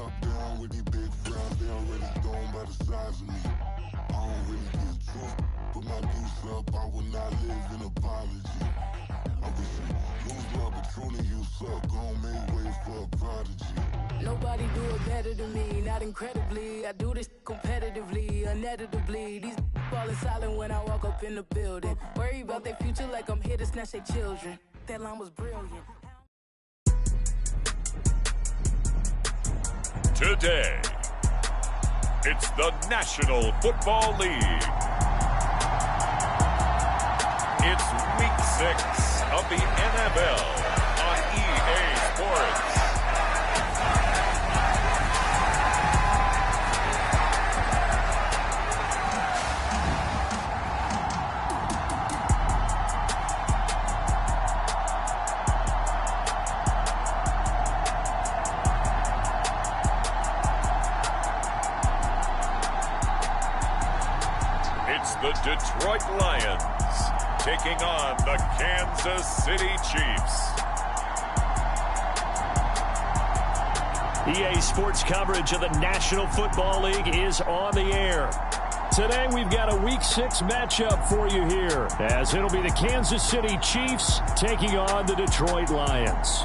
Top down with these big frowns, they already gone by the size of me. I don't really get truth, put my goose up, I will not live in apology. I wish you lose love, but truly you suck, gon' make way for a prodigy. Nobody do it better than me, not incredibly. I do this competitively, uneditably. These falling silent when I walk up in the building. Worry about their future like I'm here to snatch their children. That line was brilliant. Today, it's the National Football League. It's Week 6 of the NFL on EA Sports. The Detroit Lions taking on the Kansas City Chiefs. EA Sports coverage of the National Football League is on the air. Today we've got a Week 6 matchup for you here, as it'll be the Kansas City Chiefs taking on the Detroit Lions.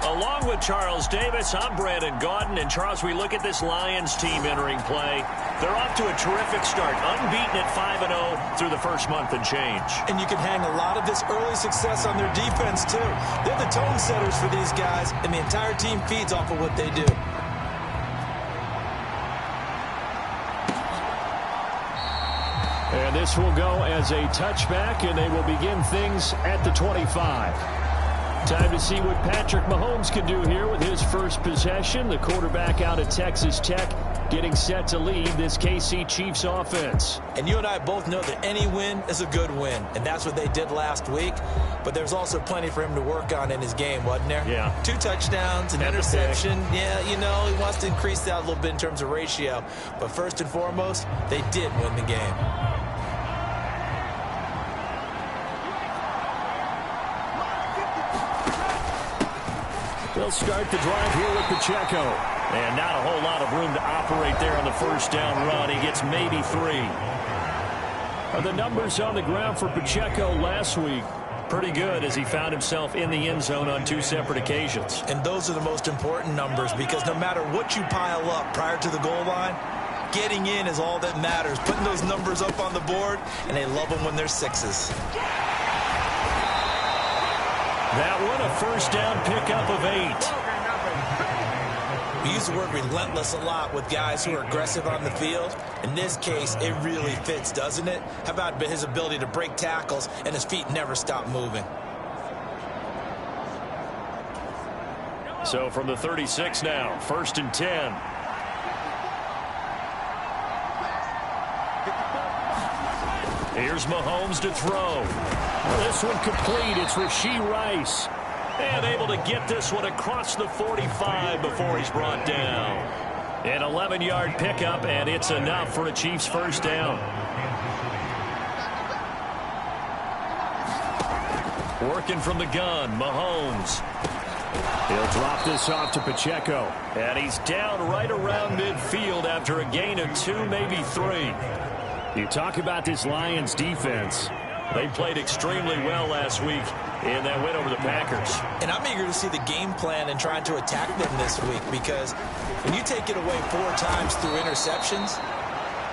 Along with Charles Davis, I'm Brandon Gaudin. And Charles, we look at this Lions team entering play. They're off to a terrific start, unbeaten at 5-0 through the first month and change. And you can hang a lot of this early success on their defense, too. They're the tone setters for these guys, and the entire team feeds off of what they do. And this will go as a touchback, and they will begin things at the 25. Time to see what Patrick Mahomes can do here with his first possession. The quarterback out of Texas Tech getting set to lead this KC Chiefs offense. And you and I both know that any win is a good win, and that's what they did last week. But there's also plenty for him to work on in his game, wasn't there? Yeah. 2 touchdowns, an interception. Yeah, you know, he wants to increase that a little bit in terms of ratio. But first and foremost, they did win the game. They'll start the drive here with Pacheco. And not a whole lot of room to operate there on the first down run. He gets maybe 3. The numbers on the ground for Pacheco last week, pretty good as he found himself in the end zone on 2 separate occasions. And those are the most important numbers, because no matter what you pile up prior to the goal line, getting in is all that matters. Putting those numbers up on the board, and they love them when they're 6s. That one, a first down pickup of 8. We use the word relentless a lot with guys who are aggressive on the field. In this case, it really fits, doesn't it? How about his ability to break tackles and his feet never stop moving? So from the 36 now, 1st and 10. Here's Mahomes to throw. This one complete. It's Rashee Rice. And able to get this one across the 45 before he's brought down. An 11-yard pickup, and it's enough for a Chiefs first down. Working from the gun, Mahomes. He'll drop this off to Pacheco. And he's down right around midfield after a gain of 2, maybe 3. You talk about this Lions defense. They played extremely well last week in that win over the Packers. And I'm eager to see the game plan and trying to attack them this week, because when you take it away 4 times through interceptions,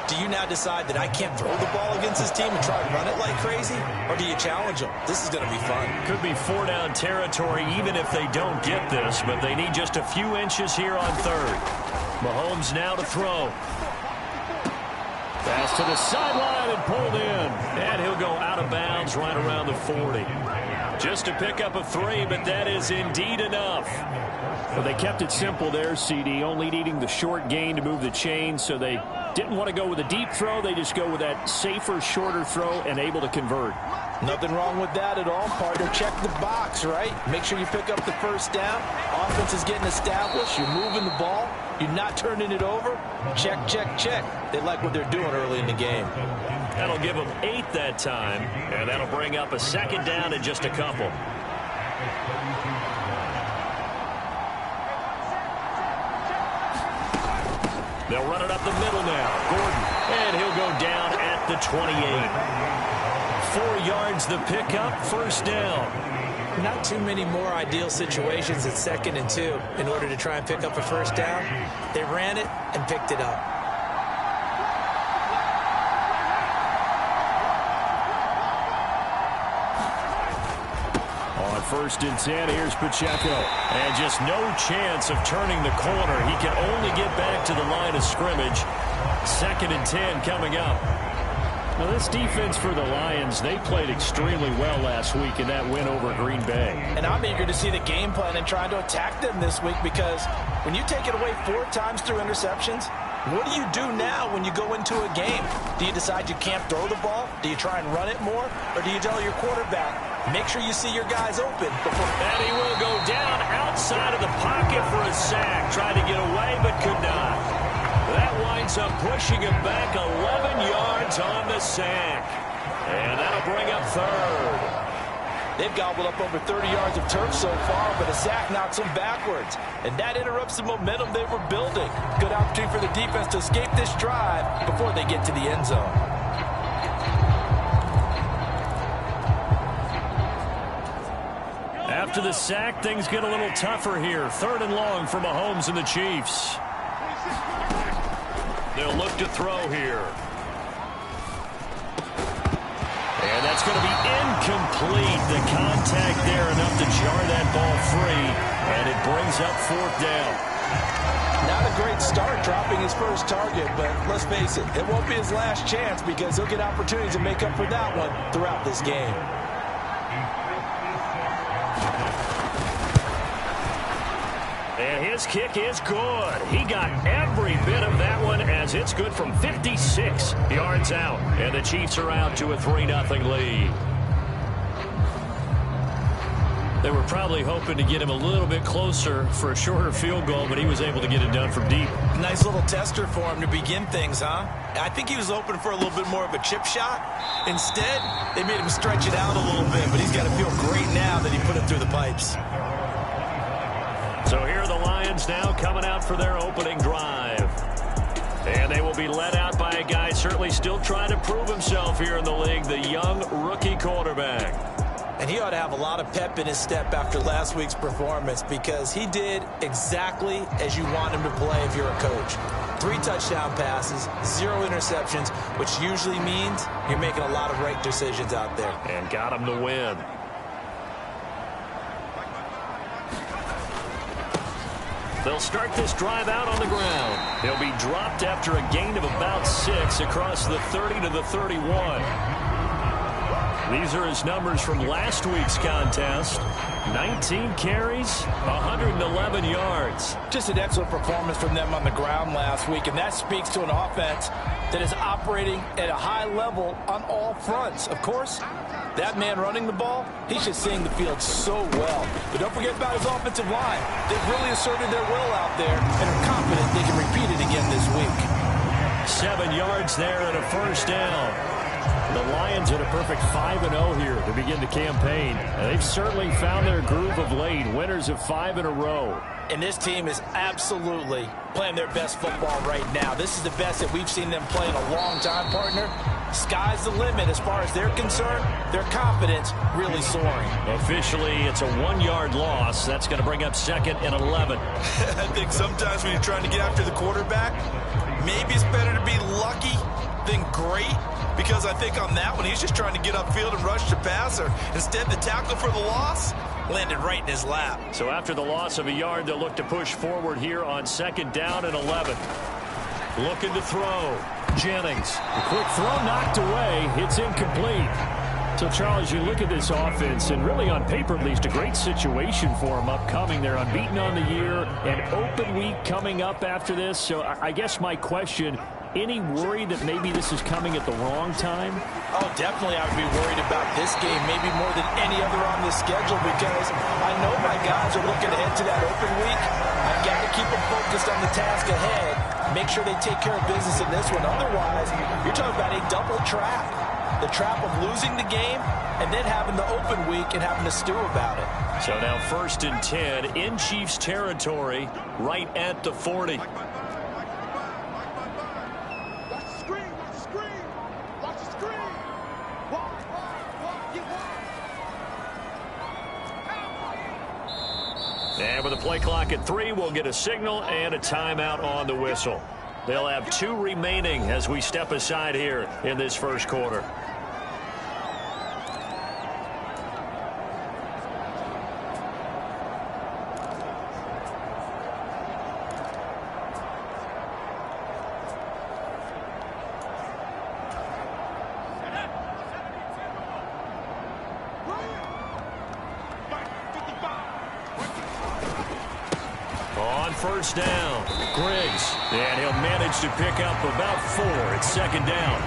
do you now decide that I can't throw the ball against this team and try to run it like crazy? Or do you challenge them? This is going to be fun. Could be 4-down territory even if they don't get this, but they need just a few inches here on 3rd. Mahomes now to throw. Pass to the sideline and pulled in. And he'll go out of bounds right around the 40. Just a pickup of 3, but that is indeed enough. Well, they kept it simple there, CD, only needing the short gain to move the chain, so they didn't want to go with a deep throw. They just go with that safer, shorter throw and able to convert. Nothing wrong with that at all, partner. Check the box, right? Make sure you pick up the first down. Offense is getting established. You're moving the ball. You're not turning it over. Check, check, check. They like what they're doing early in the game. That'll give them 8 that time, and that'll bring up a second down in just a couple. They'll run it up the middle now. Gordon, and he'll go down at the 28. 4 yards the pickup, first down. Not too many more ideal situations at 2nd and 2 in order to try and pick up a first down. They ran it and picked it up. On 1st and 10, here's Pacheco. And just no chance of turning the corner. He can only get back to the line of scrimmage. 2nd and 10 coming up. Now, this defense for the Lions, they played extremely well last week in that win over Green Bay. And I'm eager to see the game plan and trying to attack them this week, because when you take it away 4 times through interceptions, what do you do now when you go into a game? Do you decide you can't throw the ball? Do you try and run it more? Or do you tell your quarterback, make sure you see your guys open before... And he will go down outside of the pocket for a sack. Tried to get away, but could not. That winds up pushing him back 11 yards on the sack. And that'll bring up 3rd. They've gobbled up over 30 yards of turf so far, but a sack knocks them backwards. And that interrupts the momentum they were building. Good opportunity for the defense to escape this drive before they get to the end zone. After the sack, things get a little tougher here. 3rd and long for Mahomes and the Chiefs. They'll look to throw here. And that's going to be incomplete. The contact there enough to jar that ball free. And it brings up 4th down. Not a great start dropping his first target, but let's face it, it won't be his last chance, because he'll get opportunities to make up for that one throughout this game. And his kick is good. He got every bit of that one, as it's good from 56 yards out. And the Chiefs are out to a 3-0 lead. They were probably hoping to get him a little bit closer for a shorter field goal, but he was able to get it done from deep. Nice little tester for him to begin things, huh? I think he was open for a little bit more of a chip shot. Instead, they made him stretch it out a little bit, but he's got to feel great now that he put it through the pipes. So here are the Lions now coming out for their opening drive. And they will be led out by a guy certainly still trying to prove himself here in the league, the young rookie quarterback. And he ought to have a lot of pep in his step after last week's performance, because he did exactly as you want him to play if you're a coach. 3 touchdown passes, 0 interceptions, which usually means you're making a lot of right decisions out there. And got him to win. They'll start this drive out on the ground. He'll be dropped after a gain of about 6 across the 30 to the 31. These are his numbers from last week's contest. 19 carries, 111 yards. Just an excellent performance from them on the ground last week, and that speaks to an offense that is operating at a high level on all fronts. Of course, that man running the ball, he's just seeing the field so well. But don't forget about his offensive line. They've really asserted their will out there and are confident they can repeat it again this week. 7 yards there and a first down. The Lions at a perfect 5-0 here to begin the campaign. They've certainly found their groove of late, winners of 5 in a row. And this team is absolutely playing their best football right now. This is the best that we've seen them play in a long time, partner. Sky's the limit as far as they're concerned. Their confidence really soaring. Officially, it's a 1-yard loss. That's going to bring up 2nd and 11. I think sometimes when you're trying to get after the quarterback, maybe it's better to be lucky than great, because I think on that one, he's just trying to get upfield and rush the passer. Instead, the tackle for the loss landed right in his lap. So after the loss of a yard, they'll look to push forward here on 2nd down and 11. Looking to throw. Jennings. A quick throw knocked away. It's incomplete. So, Charles, you look at this offense, and really on paper, at least, a great situation for them upcoming. They're unbeaten on the year, an open week coming up after this. So I guess my question, any worry that maybe this is coming at the wrong time? Oh, definitely I would be worried about this game, maybe more than any other on the schedule, because I know my guys are looking ahead to that open week. I've got to keep them focused on the task ahead, make sure they take care of business in this one. Otherwise, you're talking about a double trap. The trap of losing the game and then having the open week and having to stew about it. So now 1st and 10 in Chiefs territory, right at the 40. And with the play clock at 3, we'll get a signal and a timeout on the whistle. They'll have 2 remaining as we step aside here in this first quarter. First down, Griggs, and he'll manage to pick up about 4 at 2nd down.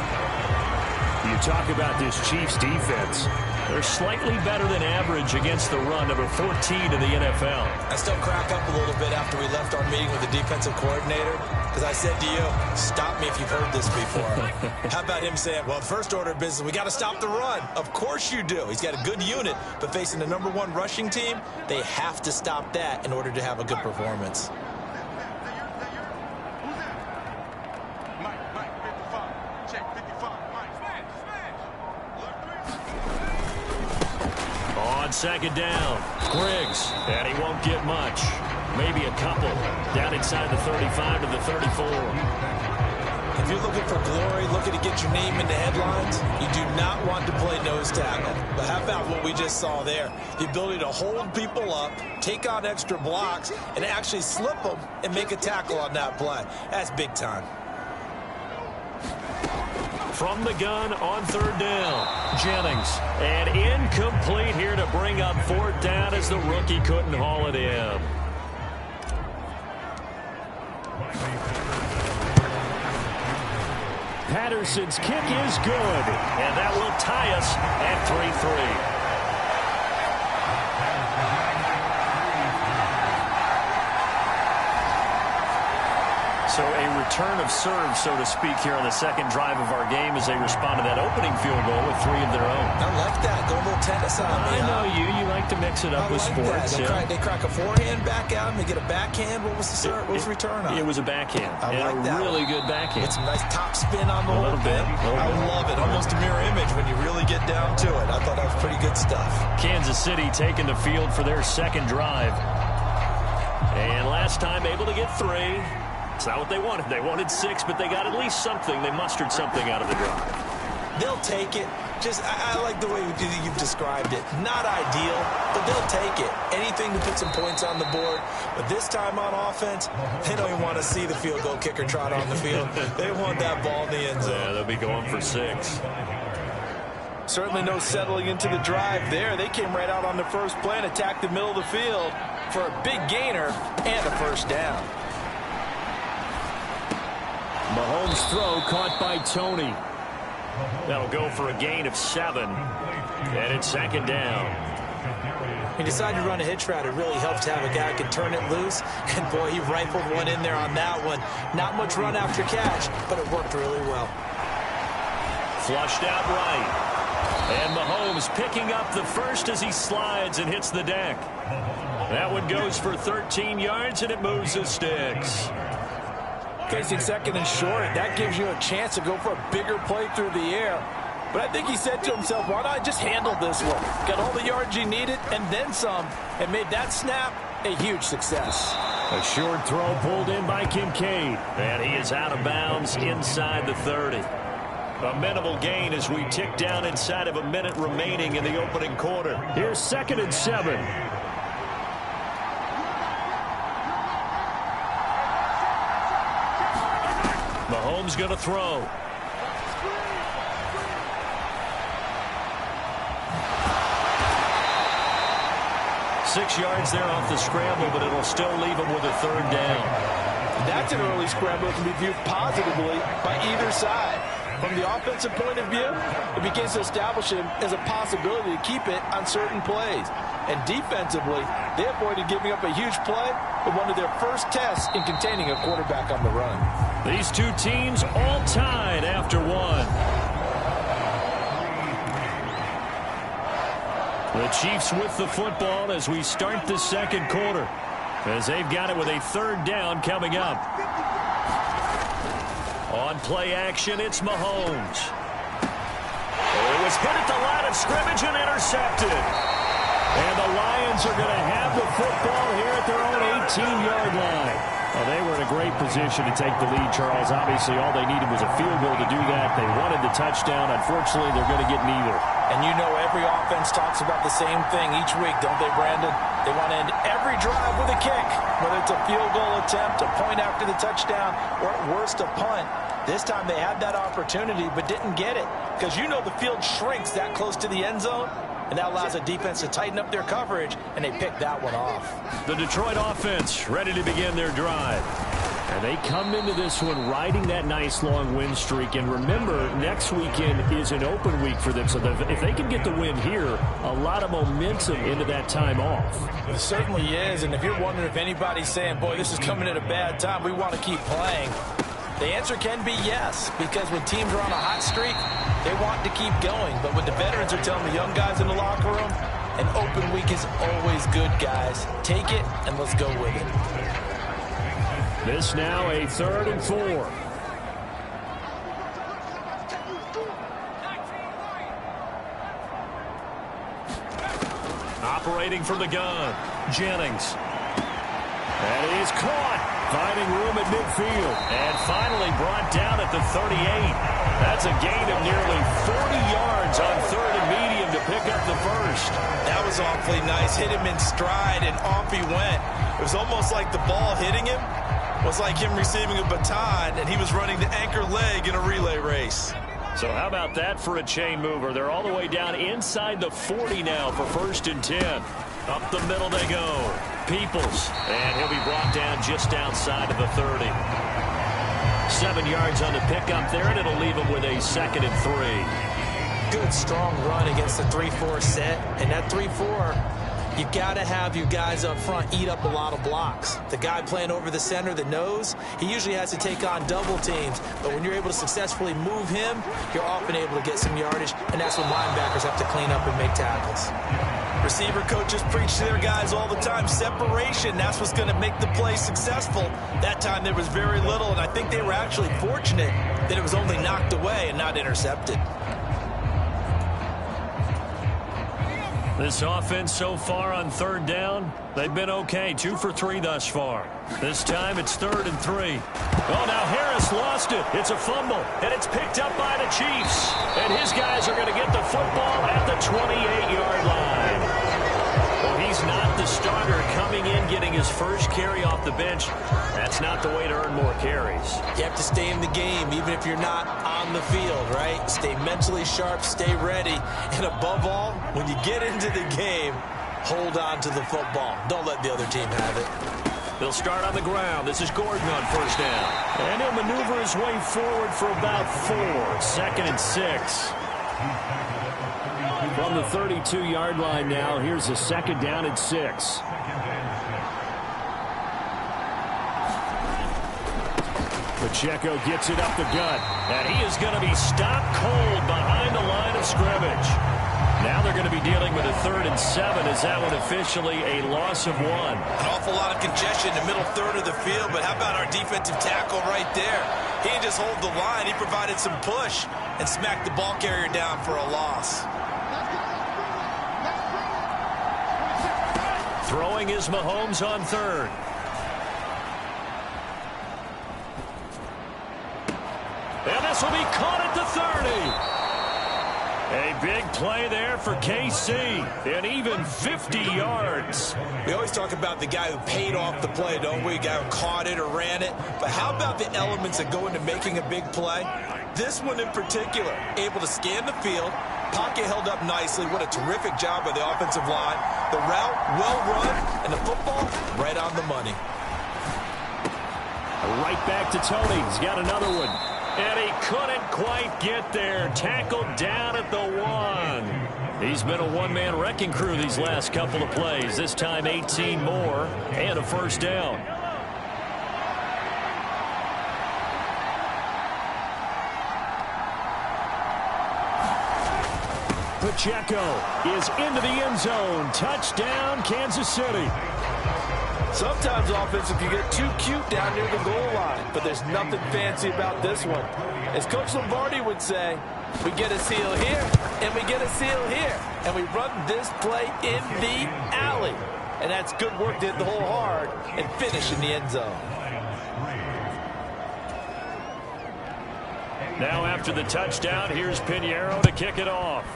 You talk about this Chiefs defense. They're slightly better than average against the run, number 14 in the NFL. I still crack up a little bit after we left our meeting with the defensive coordinator, because I said to you, stop me if you've heard this before. How about him saying, well, first order of business, we got to stop the run. Of course you do. He's got a good unit, but facing the number 1 rushing team, they have to stop that in order to have a good performance. On 2nd down, Griggs, and he won't get much. Maybe a couple. Down inside the 35 to the 34. If you're looking for glory, looking to get your name in the headlines, you do not want to play nose tackle. But how about what we just saw there? The ability to hold people up, take on extra blocks, and actually slip them and make a tackle on that play. That's big time. From the gun on 3rd down, Jennings. And incomplete here to bring up 4th down as the rookie couldn't haul it in. Patterson's kick is good, and that will tie us at 3-3. So a return of serve, so to speak, here on the 2nd drive of our game as they respond to that opening field goal with 3 of their own. I like that. Go a little tennis on me. I know you. You like to mix it up with sports. They crack a forehand back out and they get a backhand. What was the return on? It was a backhand. I like that. Really good backhand. It's a nice top spin on the whole thing. I love it. Almost a mirror image when you really get down to it. I thought that was pretty good stuff. Kansas City taking the field for their 2nd drive. And last time able to get 3. It's not what they wanted. They wanted 6, but they got at least something. They mustered something out of the drive. They'll take it. Just, I like the way you've described it. Not ideal, but they'll take it. Anything to put some points on the board. But this time on offense, they don't even want to see the field goal kicker trot on the field. They want that ball in the end zone. Yeah, they'll be going for 6. Certainly no settling into the drive there. They came right out on the first play and attacked the middle of the field for a big gainer and a 1st down. Mahomes' throw caught by Tony. That'll go for a gain of 7. And it's 2nd down. He decided to run a hitch route. It really helped to have a guy who can turn it loose. And, boy, he rifled one in there on that one. Not much run after catch, but it worked really well. Flushed out right. And Mahomes picking up the first as he slides and hits the deck. That one goes for 13 yards, and it moves the sticks. Facing 2nd and short, that gives you a chance to go for a bigger play through the air. But I think he said to himself, why not I just handle this one? Got all the yards he needed and then some, and made that snap a huge success. A short throw pulled in by Kincaid, and he is out of bounds inside the 30. A minimal gain as we tick down inside of a minute remaining in the opening quarter. Here's 2nd and 7. Mahomes going to throw. 6 yards there off the scramble, but it'll still leave them with a third down. That's an early scramble that can be viewed positively by either side. From the offensive point of view, it begins to establish him as a possibility to keep it on certain plays. And defensively, they avoided giving up a huge play with one of their first tests in containing a quarterback on the run. These two teams all tied after one. The Chiefs with the football as we start the second quarter, as they've got it with a third down coming up. On play action, it's Mahomes. It was hit at the line of scrimmage and intercepted. And the Lions are going to have the football here at their own 18-yard line. Well, they were in a great position to take the lead, Charles. Obviously, all they needed was a field goal to do that. They wanted the touchdown. Unfortunately, they're going to get neither. And you know every offense talks about the same thing each week, don't they, Brandon? They want to end every drive with a kick, whether it's a field goal attempt, a point after the touchdown, or at worst, a punt. This time they had that opportunity but didn't get it because you know the field shrinks that close to the end zone, and that allows the defense to tighten up their coverage, and they picked that one off. The Detroit offense ready to begin their drive. And they come into this one riding that nice long win streak. And remember, next weekend is an open week for them. So if they can get the win here, a lot of momentum into that time off. It certainly is. And if you're wondering if anybody's saying, boy, this is coming at a bad time, we want to keep playing, the answer can be yes. Because when teams are on a hot streak, they want to keep going. But when the veterans are telling the young guys in the locker room, an open week is always good, guys. Take it and let's go with it. This now a 3rd and 4. Operating from the gun, Jennings. And he is caught, finding room at midfield. And finally brought down at the 38. That's a gain of nearly 40 yards on 3rd and medium to pick up the first. That was awfully nice. Hit him in stride, and off he went. It was almost like the ball hitting him was like him receiving a baton, and he was running the anchor leg in a relay race. So how about that for a chain mover? They're all the way down inside the 40 now for 1st and 10. Up the middle they go. Peoples, and he'll be brought down just outside of the 30. 7 yards on the pickup there, and it'll leave him with a 2nd and 3. Good, strong run against the 3-4 set, and that 3-4, you got to have your guys up front eat up a lot of blocks. The guy playing over the center, the nose, he usually has to take on double teams. But when you're able to successfully move him, you're often able to get some yardage, and that's when linebackers have to clean up and make tackles. Receiver coaches preach to their guys all the time. Separation, that's what's going to make the play successful. That time there was very little, and I think they were actually fortunate that it was only knocked away and not intercepted. This offense so far on 3rd down, they've been okay. 2 for 3 thus far. This time it's 3rd and 3. Oh, now Harris lost it. It's a fumble, and it's picked up by the Chiefs. And his guys are going to get the football at the 28-yard line. Well, he's not the starter coming in, getting his first carry off the bench. That's not the way to earn more carries. You have to stay in the game, even if you're not on the field, right? Stay mentally sharp, stay ready, and above all, when you get into the game, hold on to the football. Don't let the other team have it. They'll start on the ground. This is Gordon on 1st down. And he'll maneuver his way forward for about 4. 2nd and 6. From the 32-yard line now, here's a 2nd down and 6. Pacheco gets it up the gut, and he is going to be stopped cold behind the line of scrimmage. Now they're going to be dealing with a 3rd and 7 as that one officially a loss of 1. An awful lot of congestion in the middle third of the field, but how about our defensive tackle right there? He didn't just hold the line, he provided some push and smacked the ball carrier down for a loss. Throwing is Mahomes on 3rd. And this will be caught at the 30. A big play there for KC, and even 50 yards. We always talk about the guy who paid off the play, don't we? The guy who caught it or ran it. But how about the elements that go into making a big play? This one in particular, able to scan the field, Pocket held up nicely. What a terrific job by the offensive line. The route, well run, and the football, right on the money. Right back to Tony. He's got another one. And he couldn't quite get there. Tackled down at the 1. He's been a one-man wrecking crew these last couple of plays. This time 18 more and a first down. Pacheco is into the end zone. Touchdown, Kansas City. Sometimes offense can get too cute down near the goal line, but there's nothing fancy about this one. As Coach Lombardi would say, we get a seal here, and we get a seal here, and we run this play in the alley. And that's good work to hit the hole hard and finish in the end zone. Now after the touchdown, here's Pinheiro to kick it off.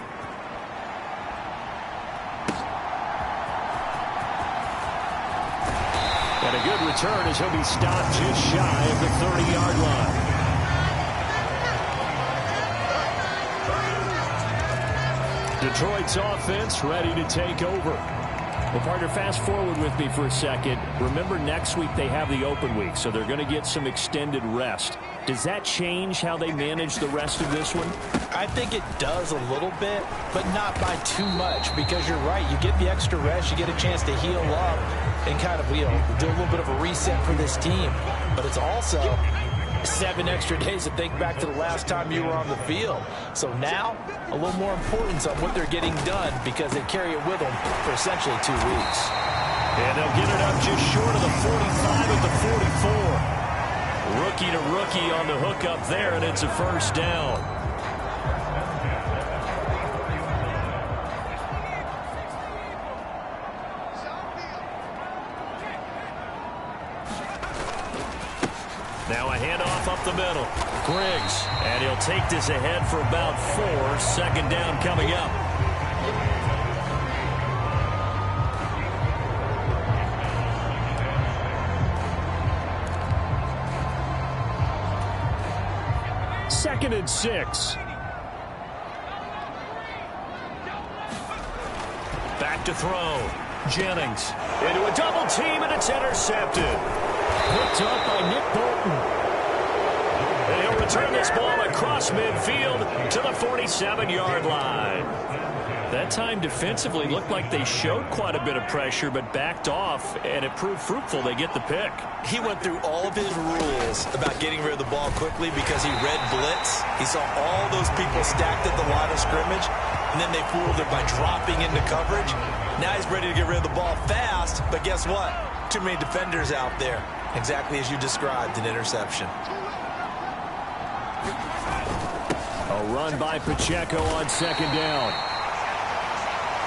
And a good return as he'll be stopped just shy of the 30-yard line. Detroit's offense ready to take over. Well, partner, fast forward with me for a second. Remember, next week they have the open week, so they're going to get some extended rest. Does that change how they manage the rest of this one? I think it does a little bit, but not by too much, because you're right. You get the extra rest, you get a chance to heal up and kind of, do a little bit of a reset for this team. But it's also 7 extra days to think back to the last time you were on the field. So now, a little more importance on what they're getting done because they carry it with them for essentially 2 weeks. And they'll get it up just short of the 45 at the 44. Rookie to rookie on the hook up there, and it's a first down. Now a handoff up the middle. Griggs, and he'll take this ahead for about 4. Second down coming up. Second and 6. Back to throw. Jennings into a double team, and it's intercepted. Picked up by Nick Bolton. And he'll return this ball across midfield to the 47-yard line. That time defensively looked like they showed quite a bit of pressure but backed off, and it proved fruitful. They get the pick. He went through all of his rules about getting rid of the ball quickly because he read blitz. He saw all those people stacked at the line of scrimmage, and then they fooled it by dropping into coverage. Now he's ready to get rid of the ball fast, but guess what? Too many defenders out there. Exactly as you described, an interception. A run by Pacheco on second down.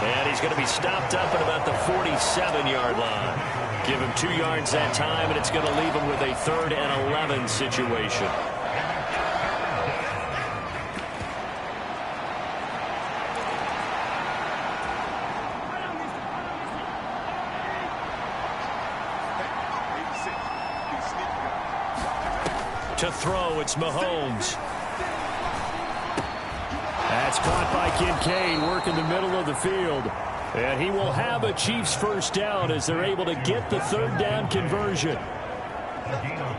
And he's going to be stopped up at about the 47-yard line. Give him 2 yards that time, and it's going to leave him with a 3rd and 11 situation. To throw, it's Mahomes. That's caught by Kincaid, working the middle of the field. And he will have a Chiefs first down as they're able to get the 3rd down conversion.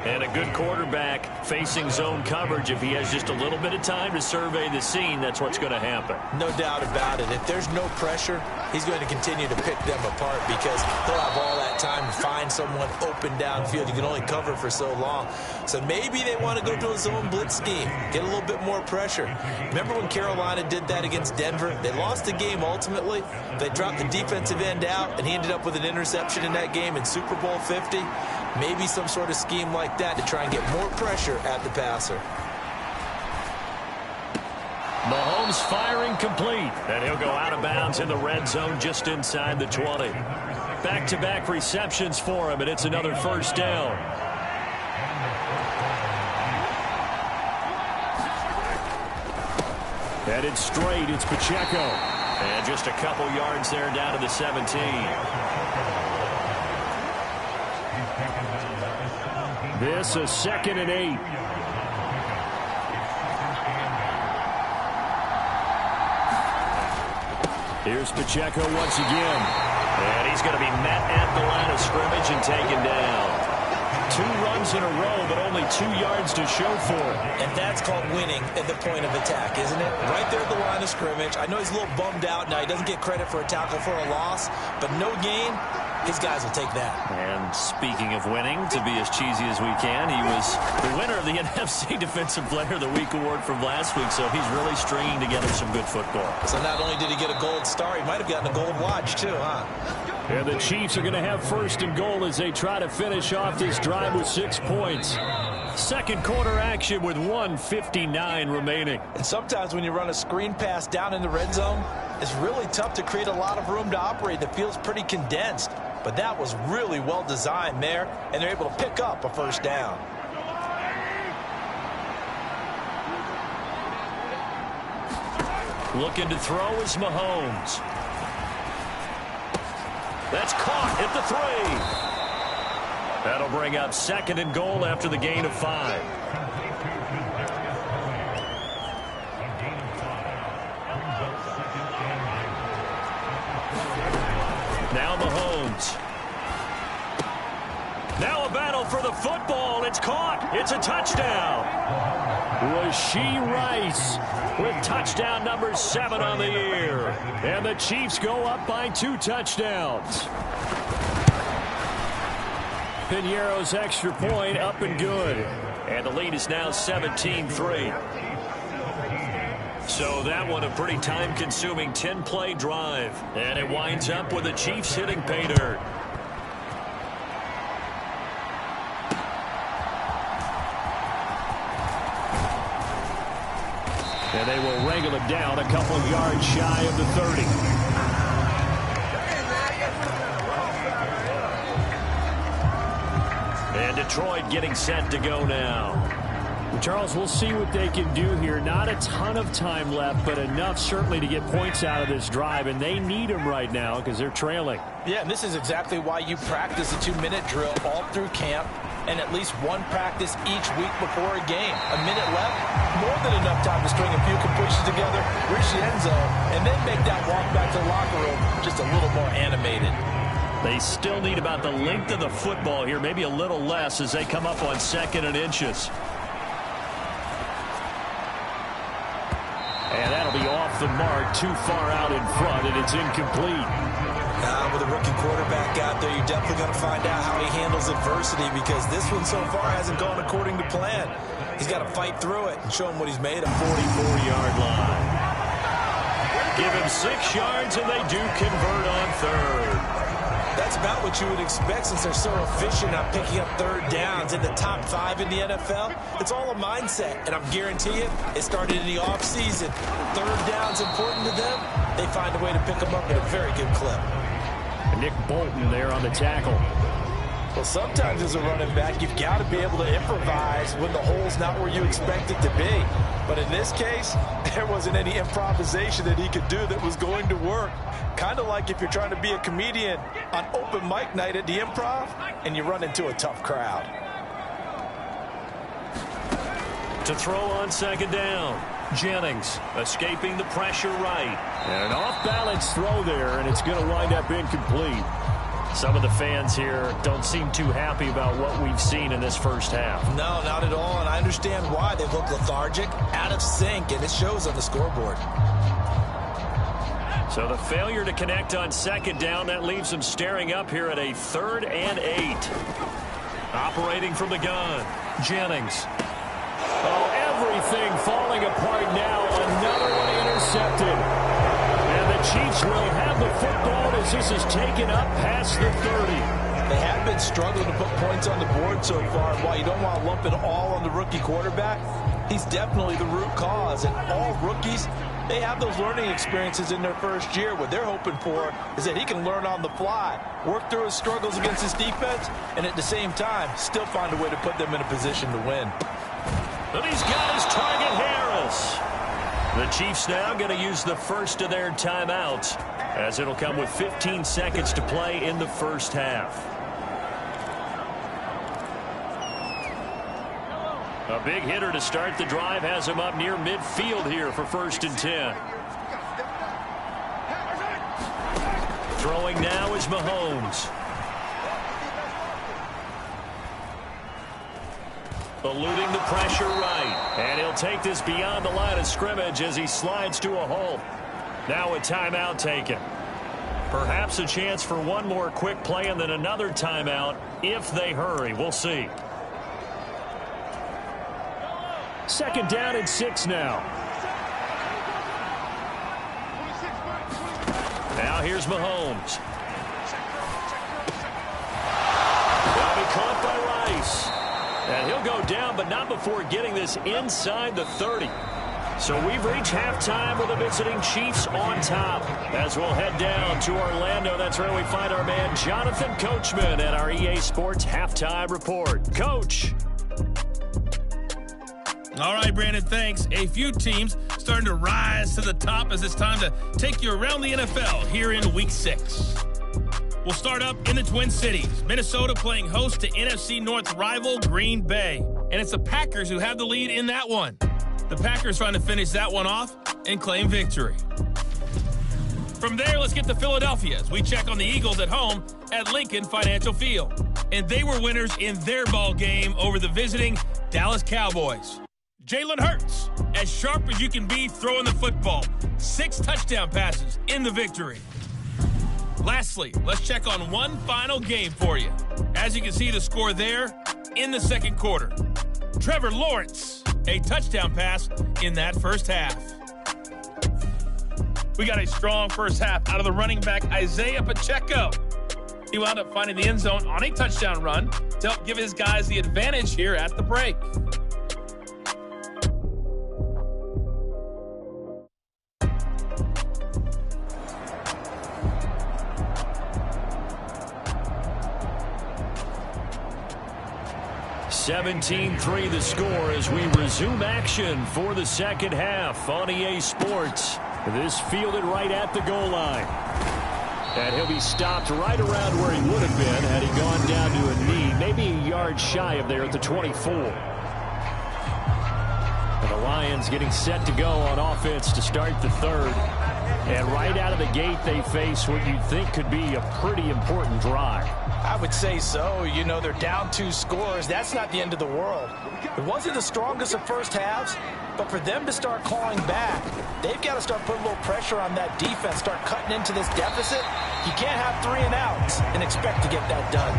And a good quarterback facing zone coverage. If he has just a little bit of time to survey the scene, that's what's going to happen. No doubt about it. If there's no pressure, he's going to continue to pick them apart because he'll have all that time to find someone open downfield. You can only cover for so long. So maybe they want to go to a zone blitz scheme, get a little bit more pressure. Remember when Carolina did that against Denver? They lost the game ultimately. They dropped the defensive end out, and he ended up with an interception in that game in Super Bowl 50. Maybe some sort of scheme like that to try and get more pressure at the passer. Mahomes firing complete, and he'll go out of bounds in the red zone just inside the 20. Back-to-back receptions for him, and it's another first down. Headed straight, it's Pacheco. And just a couple yards there down to the 17. This is 2nd and 8. Here's Pacheco once again. And he's going to be met at the line of scrimmage and taken down. 2 runs in a row, but only 2 yards to show for it. And that's called winning at the point of attack, isn't it? Right there at the line of scrimmage. I know he's a little bummed out now. He doesn't get credit for a tackle for a loss, but no gain. His guys will take that. And speaking of winning, to be as cheesy as we can, he was the winner of the NFC Defensive Player of the Week award from last week, so he's really stringing together some good football. So not only did he get a gold star, he might have gotten a gold watch too, huh? And the Chiefs are going to have first and goal as they try to finish off this drive with 6 points. Second quarter action with 1:59 remaining. And sometimes when you run a screen pass down in the red zone, it's really tough to create a lot of room to operate that feels pretty condensed. But that was really well designed there, and they're able to pick up a first down. Looking to throw is Mahomes. That's caught at the 3. That'll bring up second and goal after the gain of 5. Now Mahomes. Now a battle for the football. It's caught. It's a touchdown. Rashee Rice with touchdown number 7 on the year. And the Chiefs go up by 2 touchdowns. Piñeiro's extra point up and good. And the lead is now 17-3. So that one a pretty time-consuming 10-play drive. And it winds up with the Chiefs hitting pay dirt. And they will wrangle it down a couple of yards shy of the 30. And Detroit getting set to go now. Charles, we'll see what they can do here. Not a ton of time left, but enough certainly to get points out of this drive, and they need them right now because they're trailing. Yeah, and this is exactly why you practice a 2-minute drill all through camp and at least one practice each week before a game. A minute left, more than enough time to string a few completions together, reach the end zone, and then make that walk back to the locker room just a little more animated. They still need about the length of the football here, maybe a little less as they come up on 2nd and inches. And that'll be off the mark, too far out in front, and it's incomplete. With a rookie quarterback out there, you're definitely going to find out how he handles adversity because this one so far hasn't gone according to plan. He's got to fight through it and show him what he's made of. 44-yard line. Give him 6 yards, and they do convert on 3rd. That's about what you would expect since they're so efficient at picking up 3rd downs in the top 5 in the NFL. It's all a mindset, and I'm guaranteeing it started in the offseason. 3rd down's important to them. They find a way to pick them up at a very good clip. Nick Bolton there on the tackle. Well, sometimes as a running back, you've got to be able to improvise when the hole's not where you expect it to be. But in this case, there wasn't any improvisation that he could do that was going to work. Kind of like if you're trying to be a comedian on open mic night at the Improv and you run into a tough crowd. To throw on 2nd down. Jennings escaping the pressure right. And an off-balance throw there, and it's going to wind up incomplete. Some of the fans here don't seem too happy about what we've seen in this first half. No, not at all, and I understand why. They look lethargic, out of sync, and it shows on the scoreboard. So the failure to connect on 2nd down, that leaves them staring up here at a 3rd and 8. Operating from the gun, Jennings. Oh, everything falling apart now. Another one intercepted. And the Chiefs will have the football as this is taken up past the 30. They have been struggling to put points on the board so far. And while you don't want to lump it all on the rookie quarterback, he's definitely the root cause. And all rookies, they have those learning experiences in their first year. What they're hoping for is that he can learn on the fly, work through his struggles against his defense, and at the same time, still find a way to put them in a position to win. And he's got his target, Harris. The Chiefs now going to use the first of their timeouts as it'll come with 15 seconds to play in the first half. A big hitter to start the drive has him up near midfield here for 1st and 10. Throwing now is Mahomes. Eluding the pressure right. And he'll take this beyond the line of scrimmage as he slides to a hole. Now a timeout taken. Perhaps a chance for one more quick play and then another timeout if they hurry. We'll see. Second down and 6 now. Now here's Mahomes. Now be caught by Rice. And he'll go down, but not before getting this inside the 30. So we've reached halftime with the visiting Chiefs on top. As we'll head down to Orlando, that's where we find our man Jonathan Coachman at our EA Sports Halftime Report. Coach. All right, Brandon, thanks. A few teams starting to rise to the top as it's time to take you around the NFL here in Week 6. We'll start up in the Twin Cities. Minnesota playing host to NFC North rival Green Bay. And it's the Packers who have the lead in that one. The Packers trying to finish that one off and claim victory. From there, let's get to Philadelphia as we check on the Eagles at home at Lincoln Financial Field. And they were winners in their ball game over the visiting Dallas Cowboys. Jalen Hurts, as sharp as you can be throwing the football. 6 touchdown passes in the victory. Lastly, let's check on one final game for you. As you can see the score there in the second quarter. Trevor Lawrence, a touchdown pass in that first half. We got a strong first half out of the running back Isaiah Pacheco. He wound up finding the end zone on a touchdown run to help give his guys the advantage here at the break. (17-3) the score as we resume action for the second half on EA Sports. This fielded right at the goal line. And he'll be stopped right around where he would have been had he gone down to a knee, maybe a yard shy of there at the 24. And the Lions getting set to go on offense to start the third. And right out of the gate, they face what you'd think could be a pretty important drive. I would say so. You know, they're down 2 scores. That's not the end of the world. It wasn't the strongest of first halves, but for them to start clawing back, they've got to start putting a little pressure on that defense, start cutting into this deficit. You can't have 3 and outs and expect to get that done.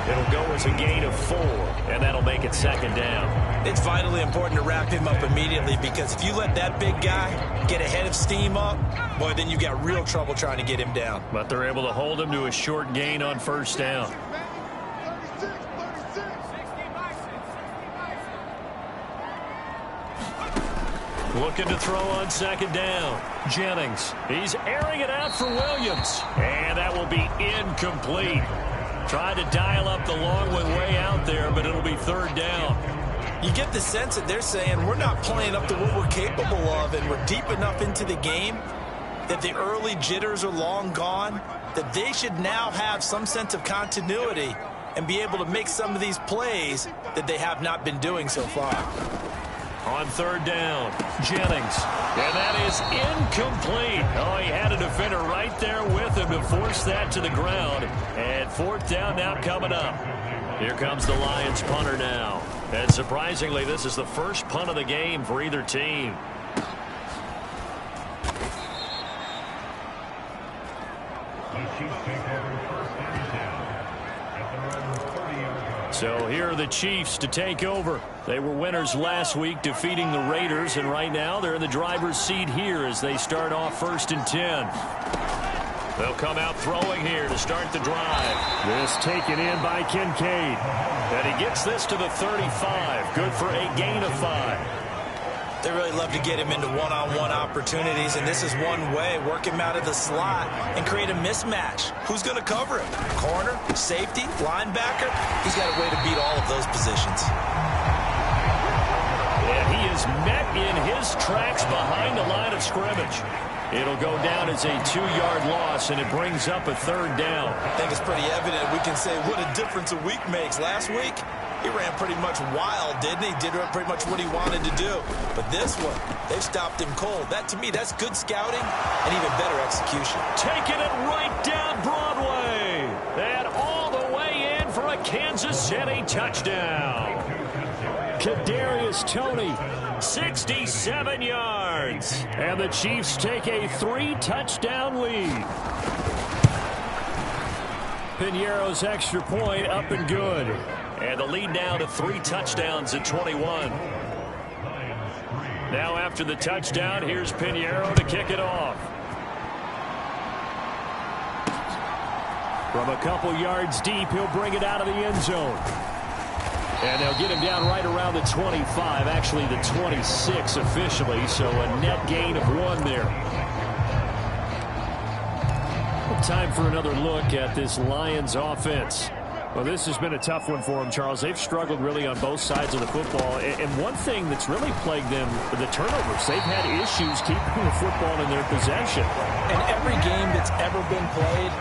It'll go as a gain of 4, and that'll make it second down. It's vitally important to wrap him up immediately because if you let that big guy get a head of steam up, boy, then you got real trouble trying to get him down. But they're able to hold him to a short gain on first down. Looking to throw on second down. Jennings. He's airing it out for Williams. And that will be incomplete. Tried to dial up the long one way out there, but it'll be third down. You get the sense that they're saying we're not playing up to what we're capable of, and we're deep enough into the game that the early jitters are long gone, that they should now have some sense of continuity and be able to make some of these plays that they have not been doing so far. On third down, Jennings. And that is incomplete. Oh, he had a defender right there with him to force that to the ground. And fourth down now coming up. Here comes the Lions punter now. And surprisingly, this is the first punt of the game for either team. So here are the Chiefs to take over. They were winners last week defeating the Raiders, and right now they're in the driver's seat here as they start off 1st and 10. They'll come out throwing here to start the drive. This taken in by Kincaid. And he gets this to the 35. Good for a gain of 5. They really love to get him into one-on-one opportunities, and this is one way. Work him out of the slot and create a mismatch. Who's going to cover him? Corner, safety, linebacker? He's got a way to beat all of those positions. And he is met in his tracks behind the line of scrimmage. It'll go down as a 2-yard loss, and it brings up a third down. I think it's pretty evident. We can say what a difference a week makes. Last week, He ran pretty much wild, didn't he? Did pretty much what he wanted to do. But this one, they've stopped him cold. That, to me, that's good scouting and even better execution. Taking it right down Broadway. And all the way in for a Kansas City touchdown. Kadarius Toney, 67 yards. And the Chiefs take a 3-touchdown lead. Piñeiro's extra point up and good. And the lead now to 3 touchdowns at 21. Now after the touchdown, here's Piñeiro to kick it off. From a couple yards deep, he'll bring it out of the end zone. And they'll get him down right around the 25, actually the 26 officially, so a net gain of 1 there. Time for another look at this Lions offense. Well, this has been a tough one for them, Charles. They've struggled really on both sides of the football. And one thing that's really plagued them, the turnovers. They've had issues keeping the football in their possession. And every game that's ever been played,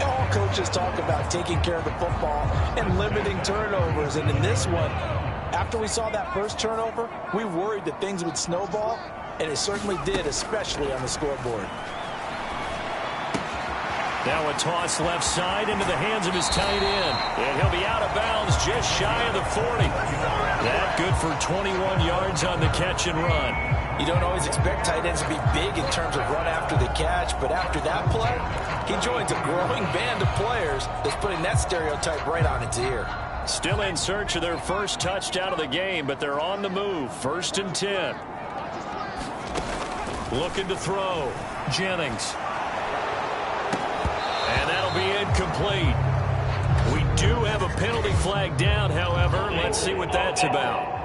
all coaches talk about taking care of the football and limiting turnovers. And in this one, after we saw that first turnover, we worried that things would snowball, and it certainly did, especially on the scoreboard. Now a toss left side into the hands of his tight end. And he'll be out of bounds just shy of the 40. That good for 21 yards on the catch and run. You don't always expect tight ends to be big in terms of run after the catch, but after that play, he joins a growing band of players that's putting that stereotype right on its ear. Still in search of their first touchdown of the game, but they're on the move. 1st and 10. Looking to throw. Jennings. And that'll be incomplete. We do have a penalty flag down, however. Let's see what that's about.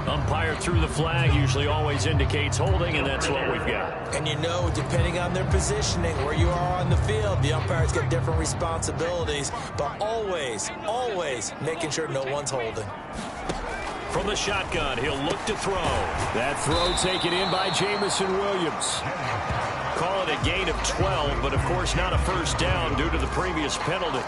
Umpire threw the flag, usually always indicates holding, and that's what we've got. And you know, depending on their positioning, where you are on the field, the umpire's got different responsibilities, but always, always making sure no one's holding. From the shotgun, he'll look to throw. That throw taken in by Jamison Williams. Call it a gain of 12, but of course not a first down due to the previous penalty.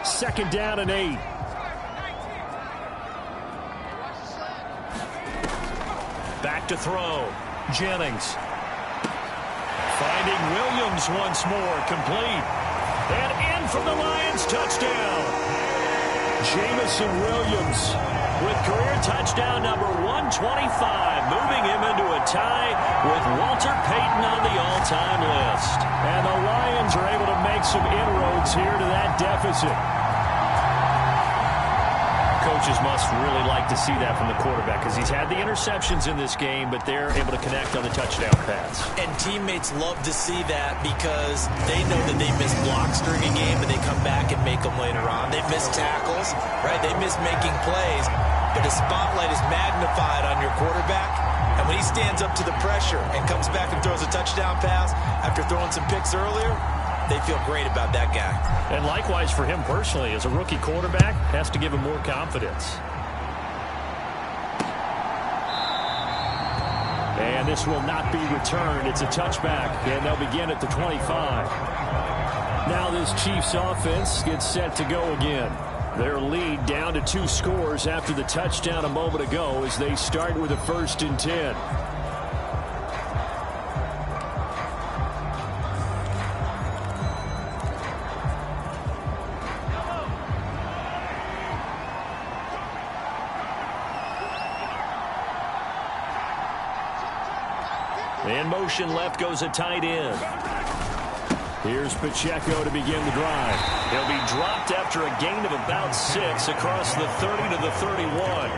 Second down and 8. Back to throw. Jennings. Finding Williams once more. Complete. And in from the Lions. Touchdown. Jamison Williams with career touchdown number 125. Moving him into a tie with Walter Payton on the all-time list. And the Lions are able to make some inroads here to that deficit. Coaches must really like to see that from the quarterback because he's had the interceptions in this game, but they're able to connect on the touchdown pass. And teammates love to see that because they know that they miss blocks during a game, but they come back and make them later on. They miss tackles, right? They miss making plays, but the spotlight is magnified on your quarterback. And when he stands up to the pressure and comes back and throws a touchdown pass after throwing some picks earlier, they feel great about that guy. And likewise for him personally, as a rookie quarterback, has to give him more confidence. And this will not be returned. It's a touchback, and they'll begin at the 25. Now this Chiefs offense gets set to go again. Their lead down to 2 scores after the touchdown a moment ago as they start with a 1st and 10. In motion left goes a tight end. Here's Pacheco to begin the drive. He'll be dropped after a gain of about 6 across the 30 to the 31.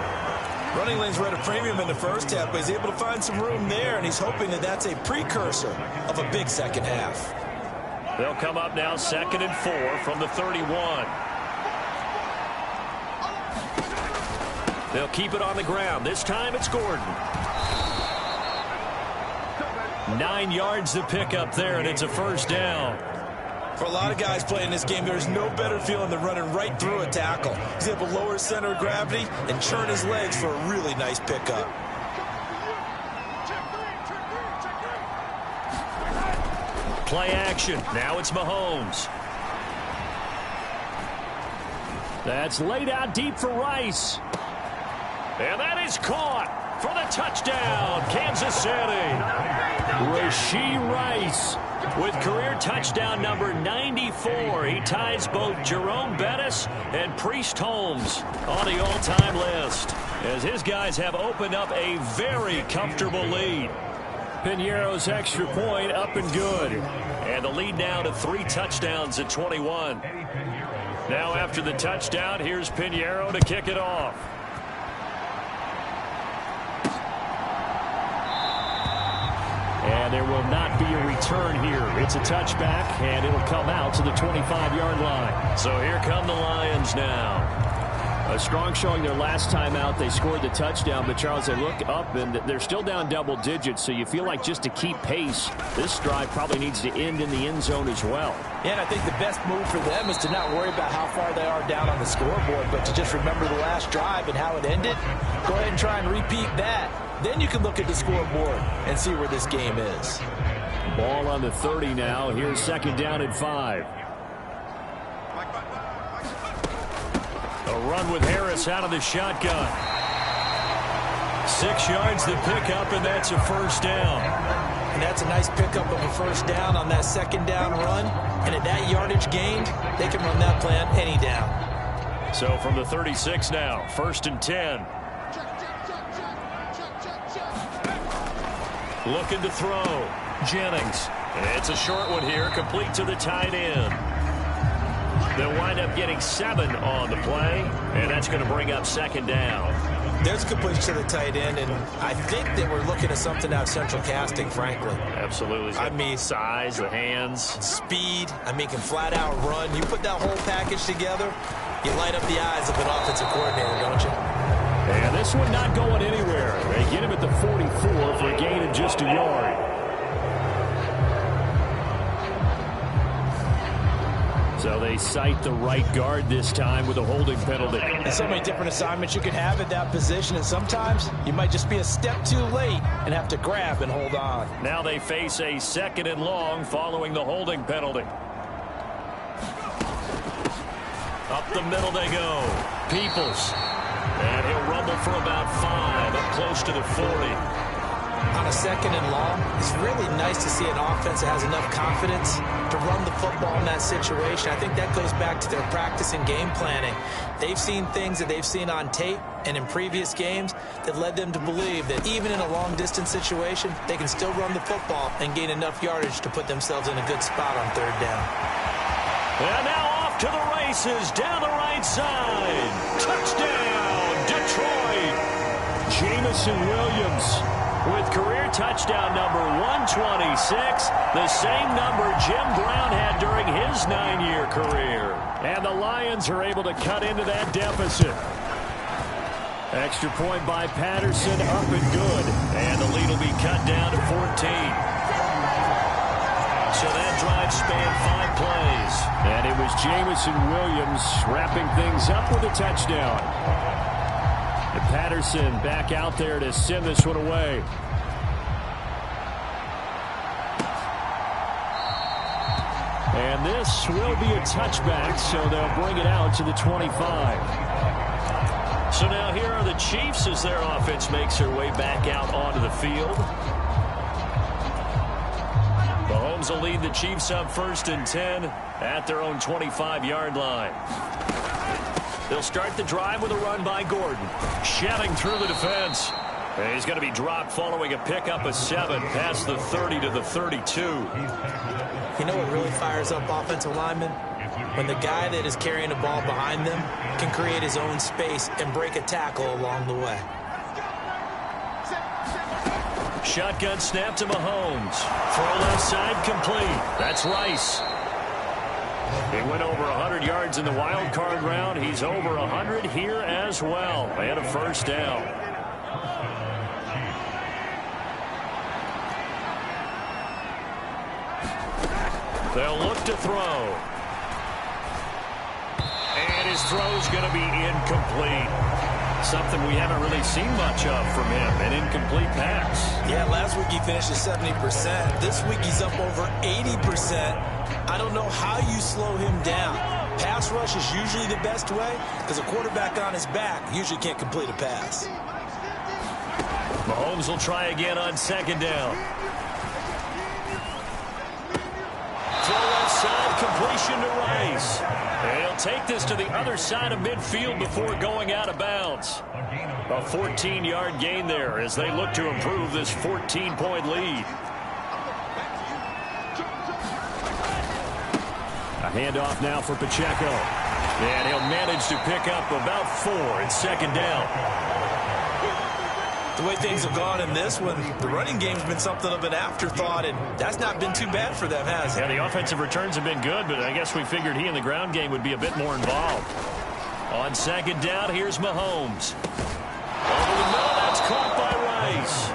Running lanes were at a premium in the first half, but he's able to find some room there, and he's hoping that that's a precursor of a big second half. They'll come up now 2nd and 4 from the 31. They'll keep it on the ground. This time it's Gordon. 9 yards to pick up there, and it's a first down. For a lot of guys playing this game, there's no better feeling than running right through a tackle. He's able to lower his center of gravity and churn his legs for a really nice pickup. Play action. Now it's Mahomes. That's laid out deep for Rice. And that is caught for the touchdown, Kansas City. Rashee Rice with career touchdown number 94. He ties both Jerome Bettis and Priest Holmes on the all-time list, as his guys have opened up a very comfortable lead. Piñeiro's extra point up and good. And the lead now to 3 touchdowns at 21. Now after the touchdown, here's Piñeiro to kick it off. And there will not be a return here. It's a touchback, and it'll come out to the 25-yard line. So here come the Lions now. A strong showing their last time out. They scored the touchdown, but Charles, they look up, and they're still down double digits, so you feel like just to keep pace, this drive probably needs to end in the end zone as well. Yeah, and I think the best move for them is to not worry about how far they are down on the scoreboard, but to just remember the last drive and how it ended. Go ahead and try and repeat that. Then you can look at the scoreboard and see where this game is. Ball on the 30 now. Here's second down and 5. A run with Harris out of the shotgun. 6 yards to pick up, and that's a first down. And that's a nice pickup of a first down on that second down run. And at that yardage gained, they can run that play on any down. So from the 36 now, first and 10. Looking to throw. Jennings. It's a short one here, complete to the tight end. They'll wind up getting 7 on the play, and that's going to bring up second down. There's a completion to the tight end, and I think they were looking at something out of central casting, frankly. Absolutely. I mean, size, the hands. Speed. I mean, can flat out run. You put that whole package together, you light up the eyes of an offensive coordinator, don't you? And this one not going anywhere. They get him at the 44 for a gain of just a yard. So they cite the right guard this time with a holding penalty. There's so many different assignments you could have at that position, and sometimes you might just be a step too late and have to grab and hold on. Now they face a second and long following the holding penalty. Up the middle they go. Peoples. And he'll rumble for about 5, up close to the 40. On a second and long, it's really nice to see an offense that has enough confidence to run the football in that situation. I think that goes back to their practice and game planning. They've seen things that they've seen on tape and in previous games that led them to believe that even in a long-distance situation, they can still run the football and gain enough yardage to put themselves in a good spot on third down. And now off to the races down the right side. Touchdown, Detroit. Jamison Williams with career touchdown number 126, the same number Jim Brown had during his 9-year career. And the Lions are able to cut into that deficit. Extra point by Patterson, up and good. And the lead will be cut down to 14. So that drive spanned 5 plays. And it was Jamison Williams wrapping things up with a touchdown. And Patterson back out there to send this one away. And this will be a touchback, so they'll bring it out to the 25. So now here are the Chiefs as their offense makes their way back out onto the field. Mahomes will lead the Chiefs up first and 10 at their own 25-yard line. They'll start the drive with a run by Gordon. Shedding through the defense. And he's going to be dropped following a pickup of 7 past the 30 to the 32. You know what really fires up offensive linemen? When the guy that is carrying the ball behind them can create his own space and break a tackle along the way. Shotgun snap to Mahomes. Throw left side complete. That's Rice. He went over 100 yards in the wild card round. He's over 100 here as well. And a first down. They'll look to throw. And his throw's going to be incomplete. Something we haven't really seen much of from him, an incomplete pass. Yeah, last week he finished at 70%. This week he's up over 80%. I don't know how you slow him down. Pass rush is usually the best way because a quarterback on his back usually can't complete a pass. Mahomes will try again on second down. Throw left side, completion to Rice. And he'll take this to the other side of midfield before going out of bounds. A 14-yard gain there as they look to improve this 14-point lead. A handoff now for Pacheco. And he'll manage to pick up about 4 in second down. The way things have gone in this one, the running game's been something of an afterthought, and that's not been too bad for them, has it? Yeah, the offensive returns have been good, but I guess we figured he in the ground game would be a bit more involved. On second down, here's Mahomes. Over the middle, that's caught by Rice.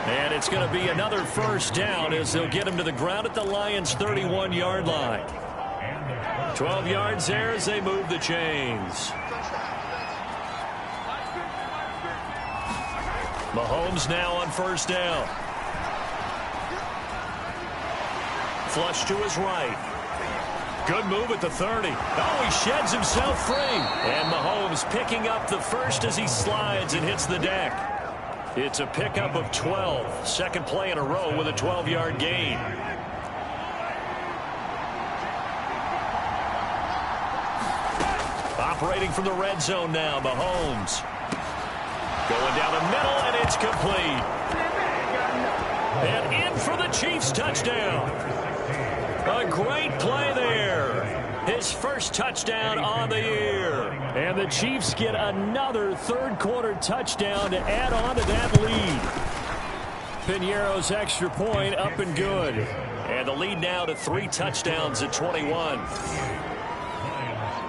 And it's going to be another first down as they'll get him to the ground at the Lions' 31-yard line. 12 yards there as they move the chains. Mahomes now on first down. Flush to his right. Good move at the 30. Oh, he sheds himself free. And Mahomes picking up the first as he slides and hits the deck. It's a pickup of 12. Second play in a row with a 12-yard gain. Operating from the red zone now, Mahomes. Going down the middle, and it's complete. And in for the Chiefs touchdown. A great play there. His first touchdown on the year. And the Chiefs get another third-quarter touchdown to add on to that lead. Piñeiro's extra point up and good. And the lead now to 3 touchdowns at 21.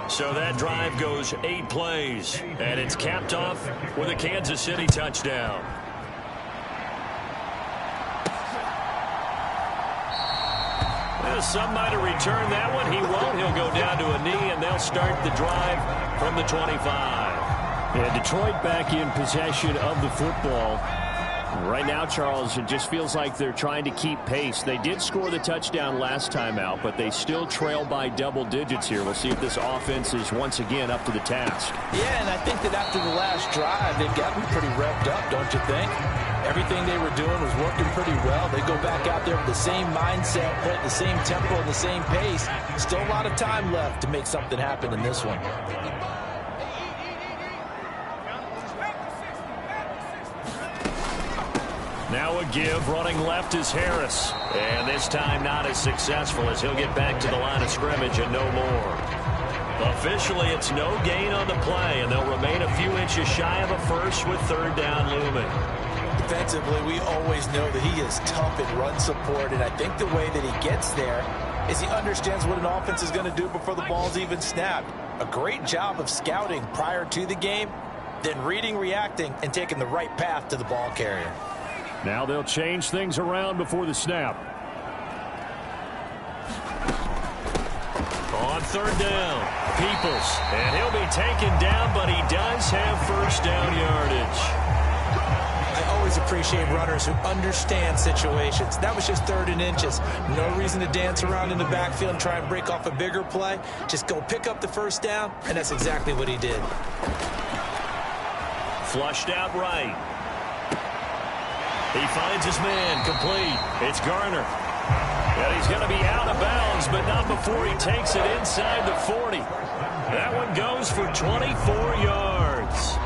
So that drive goes 8 plays, and it's capped off with a Kansas City touchdown. Well, some might have returned that one. He won't. He'll go down to a knee, and they'll start the drive from the 25. Yeah, Detroit back in possession of the football. Right now, Charles, it just feels like they're trying to keep pace. They did score the touchdown last time out, but they still trail by double digits here. We'll see if this offense is once again up to the task. Yeah, and I think that after the last drive, they've got to be pretty revved up, don't you think? Everything they were doing was working pretty well. They go back out there with the same mindset, play at the same tempo and the same pace. Still a lot of time left to make something happen in this one. Now a give, running left is Harris. And this time not as successful as he'll get back to the line of scrimmage and no more. Officially, it's no gain on the play, and they'll remain a few inches shy of a first with third down looming. Defensively, we always know that he is tough in run support, and I think the way that he gets there is he understands what an offense is going to do before the ball's even snapped. A great job of scouting prior to the game, then reading, reacting, and taking the right path to the ball carrier. Now they'll change things around before the snap. On third down, Peoples. And he'll be taken down, but he does have first down yardage. I always appreciate runners who understand situations. That was just 3rd and inches. No reason to dance around in the backfield and try and break off a bigger play. Just go pick up the first down, and that's exactly what he did. Flushed out right. He finds his man, complete. It's Garner. And he's going to be out of bounds, but not before he takes it inside the 40. That one goes for 24 yards.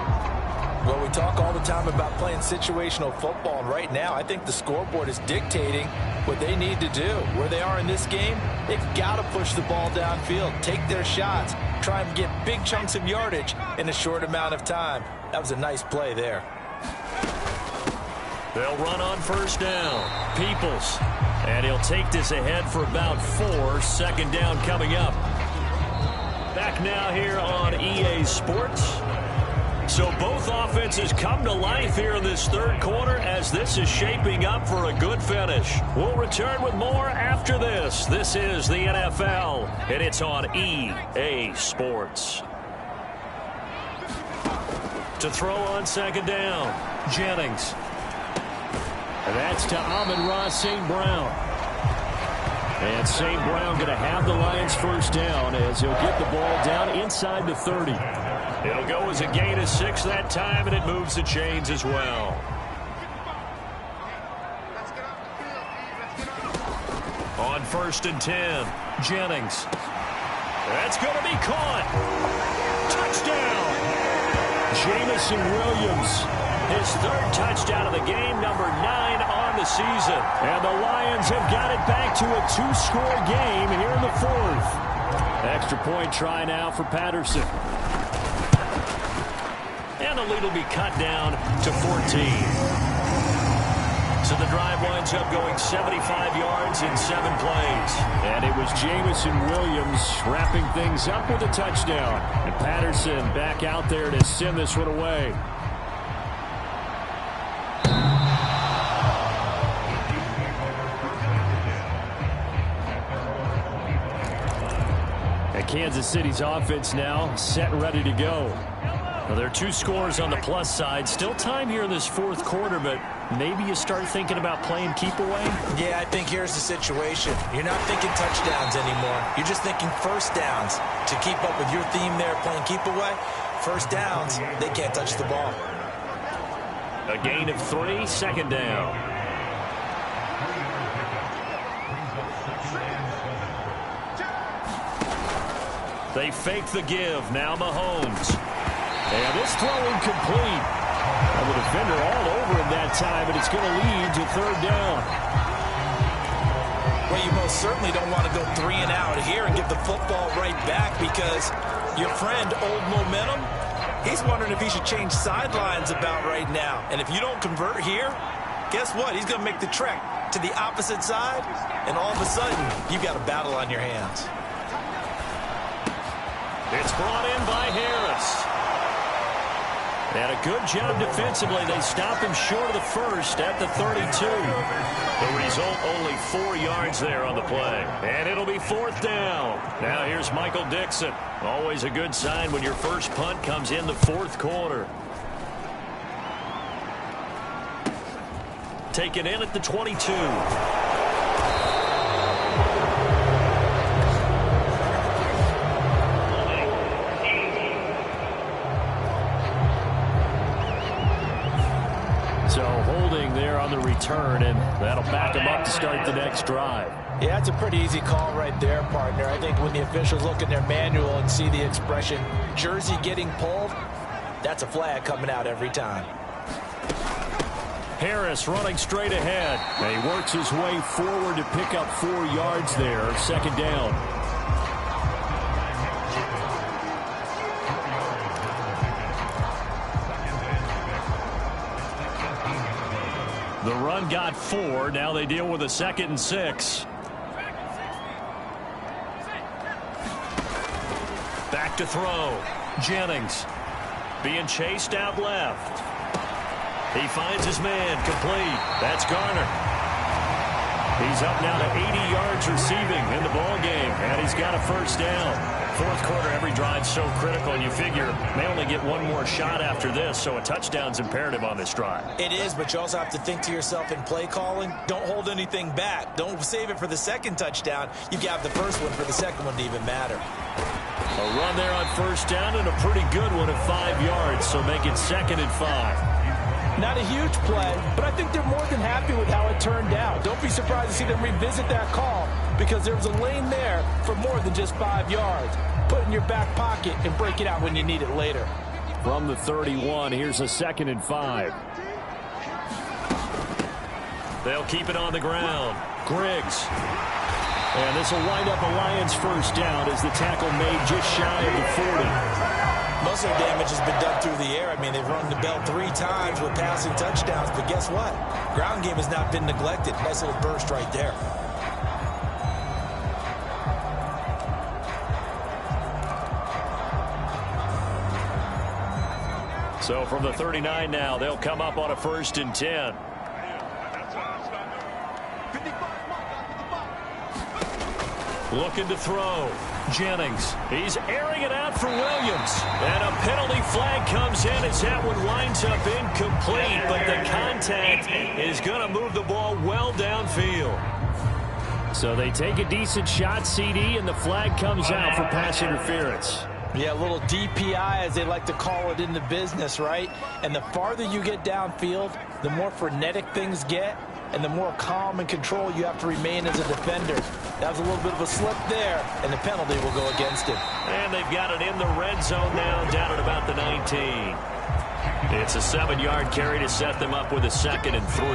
Well, we talk all the time about playing situational football, and right now I think the scoreboard is dictating what they need to do. Where they are in this game, they've got to push the ball downfield, take their shots, try and get big chunks of yardage in a short amount of time. That was a nice play there. They'll run on first down. Peoples. And he'll take this ahead for about 4. Second down coming up. Back now here on EA Sports. So both offenses come to life here in this third quarter as this is shaping up for a good finish. We'll return with more after this. This is the NFL, and it's on EA Sports. To throw on second down, Jennings. And that's to Amon-Ra St. Brown. And St. Brown going to have the Lions first down as he'll get the ball down inside the 30. It'll go as a gain of 6 that time, and it moves the chains as well. On 1st and 10, Jennings. That's going to be caught. Touchdown. Jamison Williams, his 3rd touchdown of the game, number 9 on the season. And the Lions have got it back to a 2-score game here in the 4th. Extra point try now for Patterson. And the lead will be cut down to 14. So the drive winds up going 75 yards in 7 plays. And it was Jamison Williams wrapping things up with a touchdown. And Patterson back out there to send this one away. And Kansas City's offense now set and ready to go. Well, there are 2 scores on the plus side. Still time here in this 4th quarter, but maybe you start thinking about playing keep away? Yeah, I think here's the situation. You're not thinking touchdowns anymore. You're just thinking first downs. To keep up with your theme there, playing keep away, first downs, they can't touch the ball. A gain of 3, second down. They fake the give. Now Mahomes. And this throw incomplete. And the defender all over him that time, and it's going to lead to 3rd down. Well, you most certainly don't want to go 3 and out here and give the football right back because your friend, Old Momentum, he's wondering if he should change sidelines about right now. And if you don't convert here, guess what? He's going to make the trek to the opposite side, and all of a sudden, you've got a battle on your hands. It's brought in by Harris. And a good job defensively. They stop him short of the first at the 32. The result, only 4 yards there on the play. And it'll be 4th down. Now here's Michael Dixon. Always a good sign when your first punt comes in the 4th quarter. Taken in at the 22. So holding there on the return, and that'll back them up to start the next drive. Yeah, it's a pretty easy call right there, partner. I think when the officials look at their manual and see the expression, jersey getting pulled, that's a flag coming out every time. Harris running straight ahead. And he works his way forward to pick up 4 yards there. 2nd down. The run got 4. Now they deal with a 2nd and 6. Back to throw. Jennings being chased out left. He finds his man, complete. That's Garner. He's up now to 80 yards receiving in the ball game, and he's got a first down. 4th quarter, every drive's so critical, and you figure may only get 1 more shot after this, so a touchdown's imperative on this drive. It is, but you also have to think to yourself in play calling, don't hold anything back. Don't save it for the 2nd touchdown. You've got the first one for the 2nd one to even matter. A run there on first down and a pretty good one at 5 yards, so make it 2nd and 5. Not a huge play, but I think they're more than happy with how it turned out. Don't be surprised to see them revisit that call because there was a lane there for more than just 5 yards. Put it in your back pocket and break it out when you need it later. From the 31, here's a 2nd and 5. They'll keep it on the ground. Griggs. And this will wind up a Lions first down as the tackle made just shy of the 40. Most of the damage has been done through the air. I mean, they've rung the bell 3 times with passing touchdowns, but guess what? Ground game has not been neglected. Nice little burst right there. So from the 39 now, they'll come up on a 1st and 10. Looking to throw. Jennings. He's airing it out for Williams. And a penalty flag comes in as that one winds up incomplete. But the contact is going to move the ball well downfield. So they take a decent shot, CD, and the flag comes out for pass interference. Yeah, a little DPI, as they like to call it in the business, right? And the farther you get downfield, the more frenetic things get, and the more calm and control you have to remain as a defender. That was a little bit of a slip there, and the penalty will go against him. And they've got it in the red zone now, down at about the 19. It's a 7-yard carry to set them up with a 2nd and 3.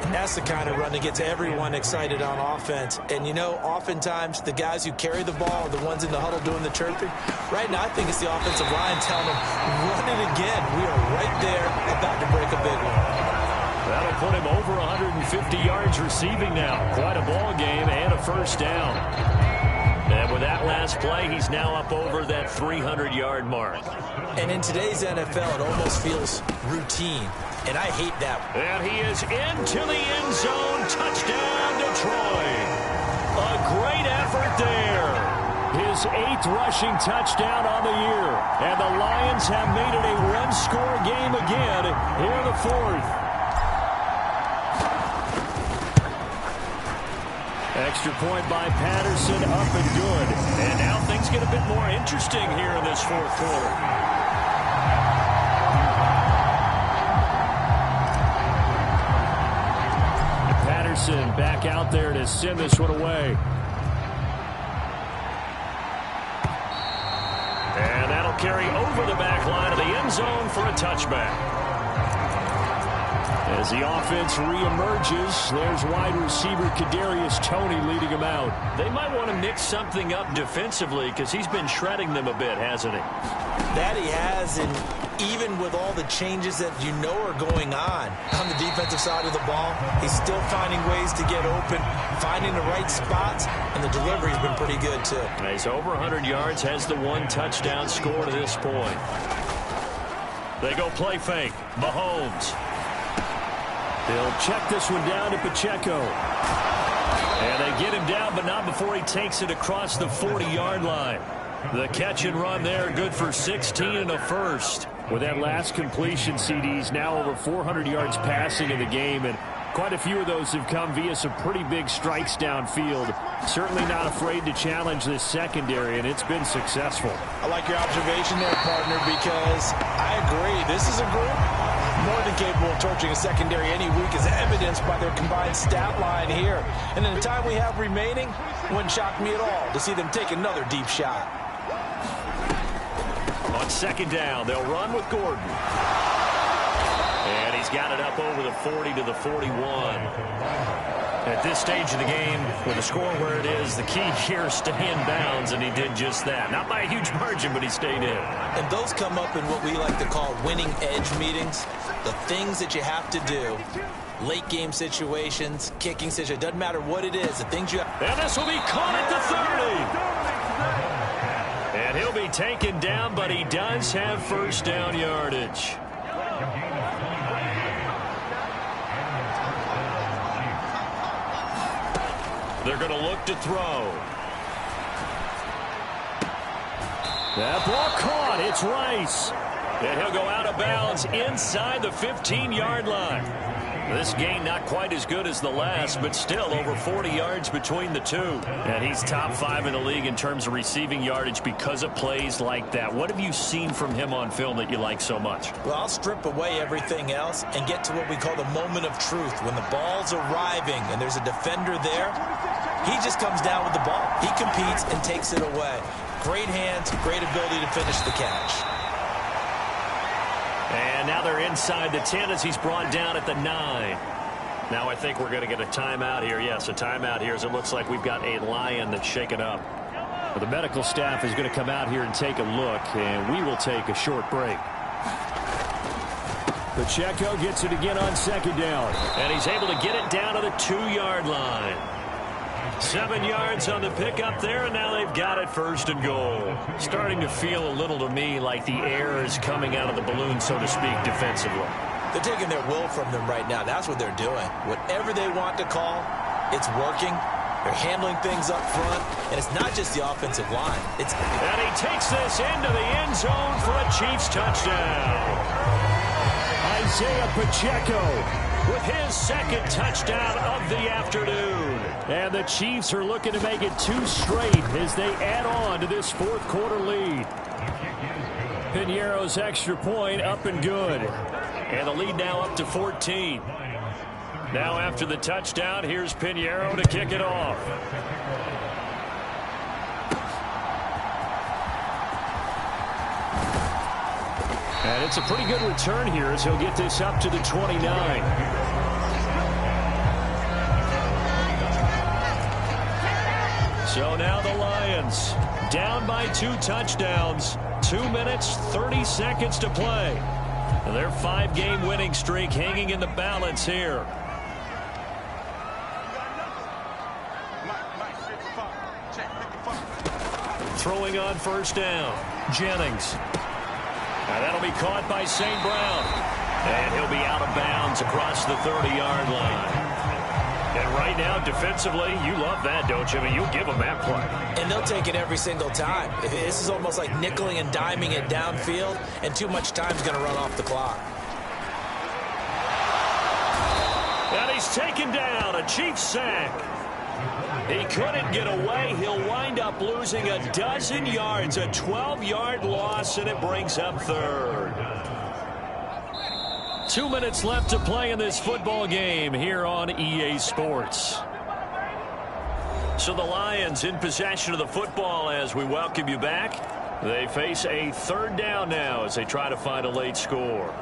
And that's the kind of run that gets everyone excited on offense. And, you know, oftentimes the guys who carry the ball are the ones in the huddle doing the chirping. Right now, I think it's the offensive line telling them, run it again. We are right there about to break a big one. That'll put him over 150 yards receiving now. Quite a ball game and a 1st down. And with that last play, he's now up over that 300-yard mark. And in today's NFL, it almost feels routine. And I hate that. And he is into the end zone. Touchdown, Detroit. A great effort there. His 8th rushing touchdown on the year. And the Lions have made it a one-score game again here in the 4th. Extra point by Patterson, up and good. And now things get a bit more interesting here in this 4th quarter. Back out there to send this one away. And that'll carry over the back line of the end zone for a touchback. As the offense reemerges, there's wide receiver Kadarius Toney leading him out. They might want to mix something up defensively because he's been shredding them a bit, hasn't he? That he has, and even with all the changes that you know are going on the defensive side of the ball, he's still finding ways to get open, finding the right spots, and the delivery's been pretty good too. He's over 100 yards, has the 1 touchdown score to this point. They go play fake. Mahomes. They'll check this one down to Pacheco. And they get him down, but not before he takes it across the 40-yard line. The catch and run there, good for 16 and a 1st. With that last completion, CD's now over 400 yards passing in the game, and quite a few of those have come via some pretty big strikes downfield. Certainly not afraid to challenge this secondary, and it's been successful. I like your observation there, partner, because I agree. This is a group more than capable of torching a secondary any week, as evidenced by their combined stat line here. And in the time we have remaining, it wouldn't shock me at all to see them take another deep shot. On 2nd down, they'll run with Gordon. And he's got it up over the 40 to the 41. At this stage of the game, with the score where it is, the key here is stay in bounds, and he did just that. Not by a huge margin, but he stayed in. And those come up in what we like to call winning edge meetings. The things that you have to do, late game situations, kicking situations, doesn't matter what it is, the things you have. And this will be caught at the 30. And he'll be taken down, but he does have 1st down yardage. They're going to look to throw. That ball caught. It's Rice. And he'll go out of bounds inside the 15-yard line. This gain not quite as good as the last, but still over 40 yards between the two. And he's top 5 in the league in terms of receiving yardage because of plays like that. What have you seen from him on film that you like so much? Well, I'll strip away everything else and get to what we call the moment of truth. When the ball's arriving and there's a defender there, he just comes down with the ball. He competes and takes it away. Great hands, great ability to finish the catch. And now they're inside the 10 as he's brought down at the 9. Now I think we're going to get a timeout here. Yes, a timeout here as it looks like we've got a Lion that's shaken up. Well, the medical staff is going to come out here and take a look, and we will take a short break. Pacheco gets it again on 2nd down. And he's able to get it down to the 2-yard line. 7 yards on the pickup there, and now they've got it 1st and goal. Starting to feel a little to me like the air is coming out of the balloon, so to speak, defensively. They're taking their will from them right now. That's what they're doing. Whatever they want to call, it's working. They're handling things up front, and it's not just the offensive line. And he takes this into the end zone for a Chiefs touchdown. Isaiah Pacheco with his 2nd touchdown of the afternoon. And the Chiefs are looking to make it 2 straight as they add on to this 4th quarter lead. Piñeiro's extra point up and good. And the lead now up to 14. Now after the touchdown, here's Piñeiro to kick it off. And it's a pretty good return here as he'll get this up to the 29. So now the Lions down by 2 touchdowns. 2 minutes, 30 seconds to play. And their 5-game winning streak hanging in the balance here. Throwing on 1st down. Jennings. Now that'll be caught by St. Brown. And he'll be out of bounds across the 30-yard line. And right now, defensively, you love that, don't you? I mean, you'll give them that play. And they'll take it every single time. This is almost like nickeling and diming it downfield, and too much time's going to run off the clock. And he's taken down, a Chiefs sack. He couldn't get away. He'll wind up losing a dozen yards, a 12-yard loss, and it brings up 3rd. 2 minutes left to play in this football game here on EA Sports. So the Lions in possession of the football as we welcome you back. They face a 3rd down now as they try to find a late score.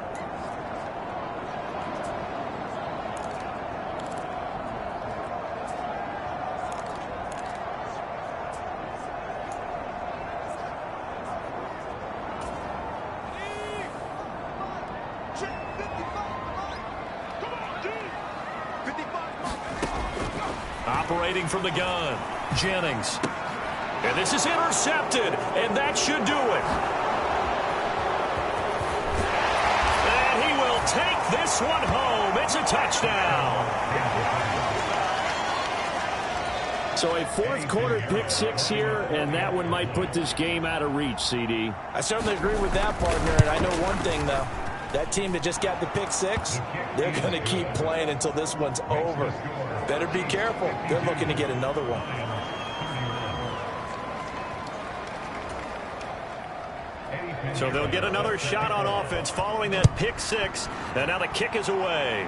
Operating from the gun, Jennings. And this is intercepted, and that should do it. And he will take this one home. It's a touchdown. So a 4th quarter pick 6 here, and that one might put this game out of reach, CD. I certainly agree with that, partner, and I know one thing, though. That team that just got the pick 6, they're going to keep playing until this one's over. Better be careful. They're looking to get another one. So they'll get another shot on offense following that pick 6, and now the kick is away.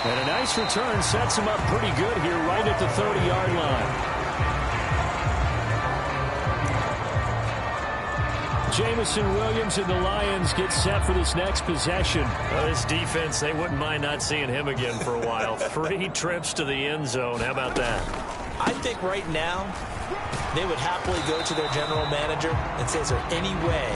And a nice return sets him up pretty good here right at the 30-yard line. Jamison Williams and the Lions get set for this next possession. Well, this defense, they wouldn't mind not seeing him again for a while. 3 trips to the end zone. How about that? I think right now they would happily go to their general manager and say, is there any way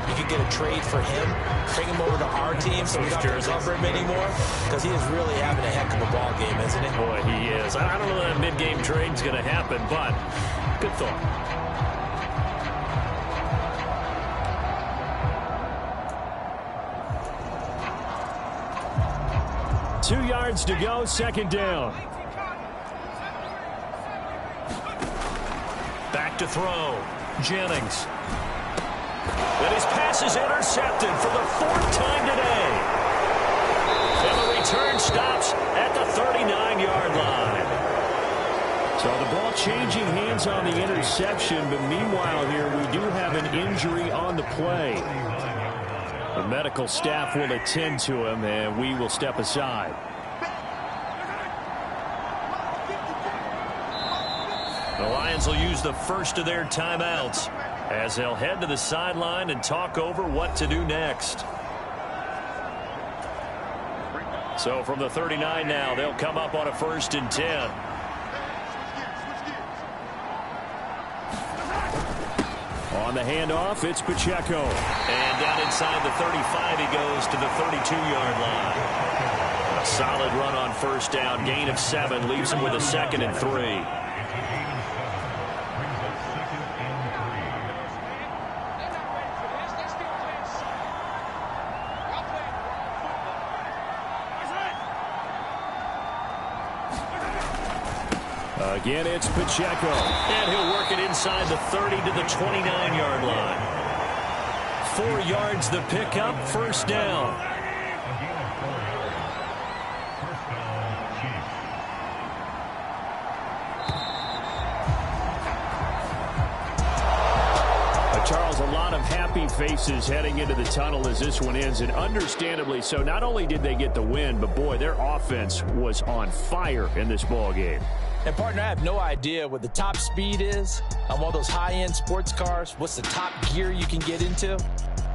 you could get a trade for him, bring him over to our team so we don't have to cover him anymore? Because he is really having a heck of a ball game, isn't he? Boy, he is. I don't know that mid-game trade's going to happen, but good thought. Two yards to go, 2nd down. Back to throw. Jennings. And his pass is intercepted for the 4th time today. And the return stops at the 39-yard line. So the ball changing hands on the interception, but meanwhile here we do have an injury on the play. The medical staff will attend to him, and we will step aside. The Lions will use the first of their timeouts as they'll head to the sideline and talk over what to do next. So from the 39 now, they'll come up on a 1st and 10. On the handoff, it's Pacheco. And down inside the 35, he goes to the 32-yard line. A solid run on first down. Gain of 7 leaves him with a 2nd and 3. Again, it's Pacheco. And he'll work it inside the 30 to the 29-yard line. 4 yards the pickup, first down. Charles, a lot of happy faces heading into the tunnel as this one ends, and understandably so. Not only did they get the win, but boy, their offense was on fire in this ball game. And, partner, I have no idea what the top speed is on one of those high-end sports cars. What's the top gear you can get into?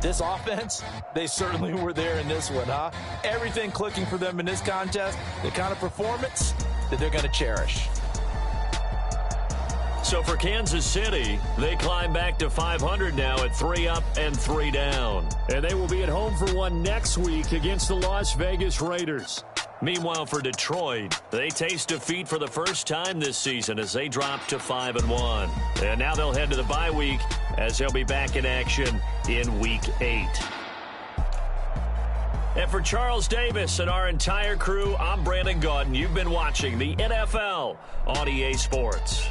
This offense, they certainly were there in this one, huh? Everything clicking for them in this contest, the kind of performance that they're going to cherish. So for Kansas City, they climb back to 500 now at 3 up and 3 down. And they will be at home for one next week against the Las Vegas Raiders. Meanwhile, for Detroit, they taste defeat for the first time this season as they drop to 5-1. And now they'll head to the bye week as they'll be back in action in Week 8. And for Charles Davis and our entire crew, I'm Brandon Gaudin. You've been watching the NFL on EA Sports.